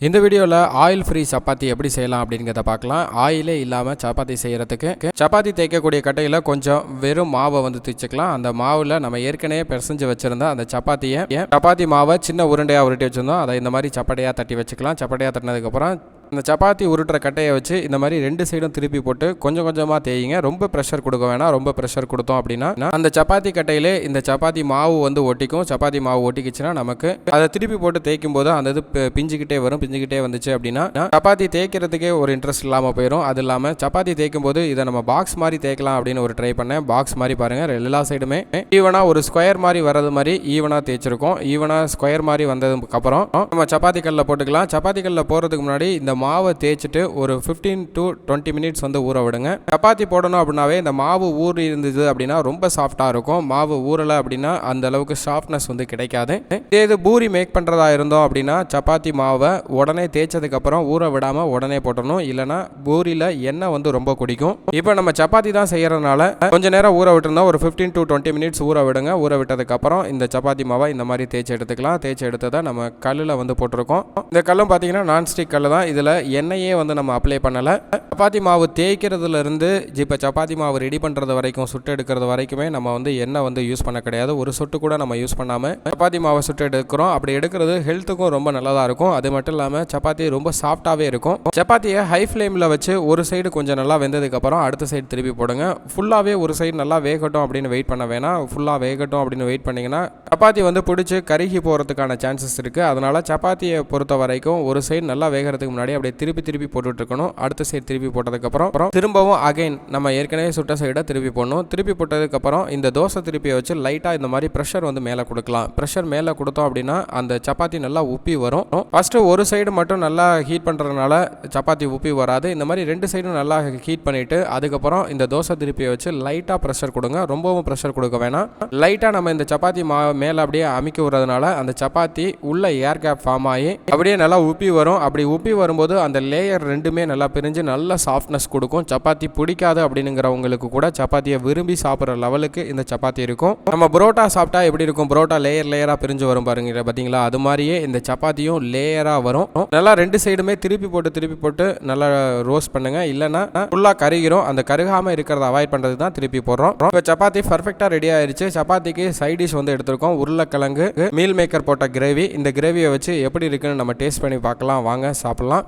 இந்த வீடியோவில் oil free chapati எப்படி செய்யலாம் அப்படிங்கிறத பார்க்கலாம். ஆயிலே இல்லாமல் சப்பாத்தி செய்கிறதுக்கு சப்பாத்தி தேய்க்கக்கூடிய கட்டையில் கொஞ்சம் வெறும் மாவை வந்து தேய்ச்சிக்கலாம். அந்த மாவில் நம்ம ஏற்கனவே பிசைஞ்சு வச்சுருந்தோம் அந்த சப்பாத்தி மாவை சின்ன உருண்டையாக உருட்டி வச்சுருந்தோம். அதை இந்த மாதிரி சப்படையாக தட்டி வச்சுக்கலாம். சப்படையாக தட்டினதுக்கப்புறம் இந்த சப்பாத்தி உருட்டுற கட்டையை வச்சு இந்த மாதிரி ரெண்டு சைடும் திருப்பி போட்டு கொஞ்சம் கொஞ்சமாக தேய்ங்க. ரொம்ப ப்ரெஷர் கொடுக்க வேணாம். ரொம்ப ப்ரெஷர் கொடுத்தோம் அப்படின்னா அந்த சப்பாத்தி கட்டையிலே இந்த சப்பாத்தி மாவு வந்து ஒட்டிக்கும். சப்பாத்தி மாவு ஒட்டிக்கிச்சுன்னா நமக்கு அதை திருப்பி போட்டு தேய்க்கும் போது அந்த இது பிஞ்சுக்கிட்டே வரும். பிஞ்சுக்கிட்டே வந்துச்சு அப்படின்னா சப்பாத்தி தேய்க்கிறதுக்கே ஒரு இன்ட்ரெஸ்ட் இல்லாமல் போயிடும். அது இல்லாமல் சப்பாத்தி தேய்க்கும் போது இதை நம்ம பாக்ஸ் மாதிரி தேய்க்கலாம் அப்படின்னு ஒரு ட்ரை பண்ணேன். பாக்ஸ் மாதிரி பாருங்கள், எல்லா சைடுமே ஈவனாக ஒரு ஸ்கொயர் மாதிரி வர்றது மாதிரி ஈவனாக தேய்ச்சிருக்கோம். ஈவனாக ஸ்கொயர் மாதிரி வந்ததுக்கப்புறம் நம்ம சப்பாத்தி கல்லில் போட்டுக்கலாம். சப்பாத்தி கல்லில் போகிறதுக்கு முன்னாடி இந்த மாவை தேய்ச்சிட்டு ஒரு 15 to 20 மினிட்ஸ் வந்து ஊற விடுங்க. சப்பாத்தி போடணும் அப்படின்னாவே இந்த மாவு ஊறி இருந்தது அப்படின்னா ரொம்ப சாஃப்டாக இருக்கும். மாவு ஊறலை அப்படின்னா அந்த அளவுக்கு சாஃப்ட்னஸ் வந்து கிடைக்காது. இது பூரி மேக் பண்ணுறதா இருந்தோம் அப்படின்னா சப்பாத்தி மாவை உடனே தேய்ச்சதுக்கப்புறம் ஊற விடாமல் உடனே போட்டணும். இல்லைனா பூரியில் எண்ணெய் வந்து ரொம்ப குடிக்கும். இப்போ நம்ம சப்பாத்தி தான் செய்கிறதுனால கொஞ்சம் நேரம் ஊற விட்டுருந்தோம். ஒரு 15 to 20 மினிட்ஸ் ஊற விடுங்க. ஊற விட்டதுக்கப்புறம் இந்த சப்பாத்தி மாவை இந்த மாதிரி தேய்ச்சி எடுத்துக்கலாம். தேய்ச்சி எடுத்ததை நம்ம கல்லில் வந்து போட்டிருக்கோம். இந்த கல்லும் பார்த்தீங்கன்னா நான்ஸ்டிக் கல் தான். இதில் எண்ணெயே வந்து நம்ம அப்ளை பண்ணலை. சப்பாத்தி மாவு தேய்க்கிறதுலேருந்து இப்போ சப்பாத்தி மாவு ரெடி பண்ணுறது வரைக்கும் சுட்டு எடுக்கிறது வரைக்குமே நம்ம வந்து எண்ணெய் வந்து யூஸ் பண்ண கிடையாது. ஒரு சொட்டு கூட நம்ம யூஸ் பண்ணாமல் சப்பாத்தி மாவை சுட்டு எடுக்கிறோம். அப்படி எடுக்கிறது ஹெல்த்துக்கும் ரொம்ப நல்லதாக இருக்கும். அது மட்டும் இல்லாமல் சப்பாத்தி ரொம்ப சாஃப்டாகவே இருக்கும். சப்பாத்தியை ஹை ஃப்ளேமில் வச்சு ஒரு சைடு கொஞ்சம் நல்லா வெந்ததுக்கப்புறம் அடுத்த சைடு திருப்பி போடுங்க. ஃபுல்லாகவே ஒரு சைடு நல்லா வேகட்டும் அப்படின்னு வெயிட் பண்ண வேணாம். ஃபுல்லாக வேகட்டும் அப்படின்னு வெயிட் பண்ணிங்கன்னா சப்பாத்தி வந்து பிடிச்சி கருகி போகிறதுக்கான சான்சஸ் இருக்குது. அதனால் சப்பாத்தியை பொறுத்த வரைக்கும் ஒரு சைடு நல்லா வேகிறதுக்கு முன்னாடி அப்படியே திருப்பி போட்டுட்டு இருக்கணும். அடுத்த சைடு திருப்பி போட்டதுக்கப்புறம் திரும்பவும் அகைன் நம்ம ஏற்கனவே சுட்ட சைடை திருப்பி போடணும். திருப்பி போட்டதுக்கப்புறம் இந்த தோசை திருப்பியை வச்சு லைட்டாக இந்த மாதிரி ப்ரெஷர் வந்து மேலே கொடுக்கலாம். ப்ரெஷர் மேலே கொடுத்தோம் அப்படின்னா அந்த சப்பாத்தி நல்லா உப்பி வரும். ஃபஸ்ட்டு ஒரு சைடு மட்டும் நல்லா ஹீட் பண்ணுறதுனால சப்பாத்தி உப்பி வராது. இந்த மாதிரி ரெண்டு சைடும் நல்லா ஹீட் பண்ணிவிட்டு அதுக்கப்புறம் இந்த தோசை திருப்பியை வச்சு லைட்டாக ப்ரெஷர் கொடுங்க. ரொம்பவும் ப்ரெஷர் கொடுக்க வேணாம். லைட்டாக நம்ம இந்த சப்பாத்தி மேலே அப்படியே அமுக்கி விடுறதுனால அந்த சப்பாத்தி உள்ள ஏர் கேப் ஃபார்ம் ஆகி அப்படியே நல்லா உப்பி வரும். அப்படி உப்பி வரும்போது அந்த லேயர் ரெண்டுமே நல்லா பிரிஞ்சு நல்ல சாஃப்ட்னஸ் கொடுக்கும். சப்பாத்தி பிடிக்காது அப்படிங்கிறவங்களுக்கு கூட சப்பாத்தியை விரும்பி சாப்பிட்ற லெவலுக்கு இந்த சப்பாத்தி இருக்கும். நம்ம புரோட்டா சாப்பிட்டா எப்படி இருக்கும்? புரோட்டா லேயராக பிரிஞ்சு வரும் பாருங்க, பார்த்தீங்களா? அது மாதிரியே இந்த சப்பாத்தியும் லேயராக வரும். நல்லா ரெண்டு சைடுமே திருப்பி போட்டு நல்லா ரோஸ்ட் பண்ணுங்க. இல்லைன்னா ஃபுல்லாக கருகிரும். அந்த கருகாமல் இருக்கிறத அவாய்ட் பண்ணுறது தான் திருப்பி போடுறோம். இப்போ சப்பாத்தி பர்ஃபெக்டாக ரெடி ஆயிடுச்சு. சப்பாத்திக்கு சைட் டிஷ் வந்து எடுத்திருக்கோம். உருளைக்கிழங்கு மீல் மேக்கர் போட்ட கிரேவி. இந்த கிரேவியை வச்சு எப்படி இருக்குன்னு நம்ம டேஸ்ட் பண்ணி பார்க்கலாம். வாங்க சாப்பிடலாம்.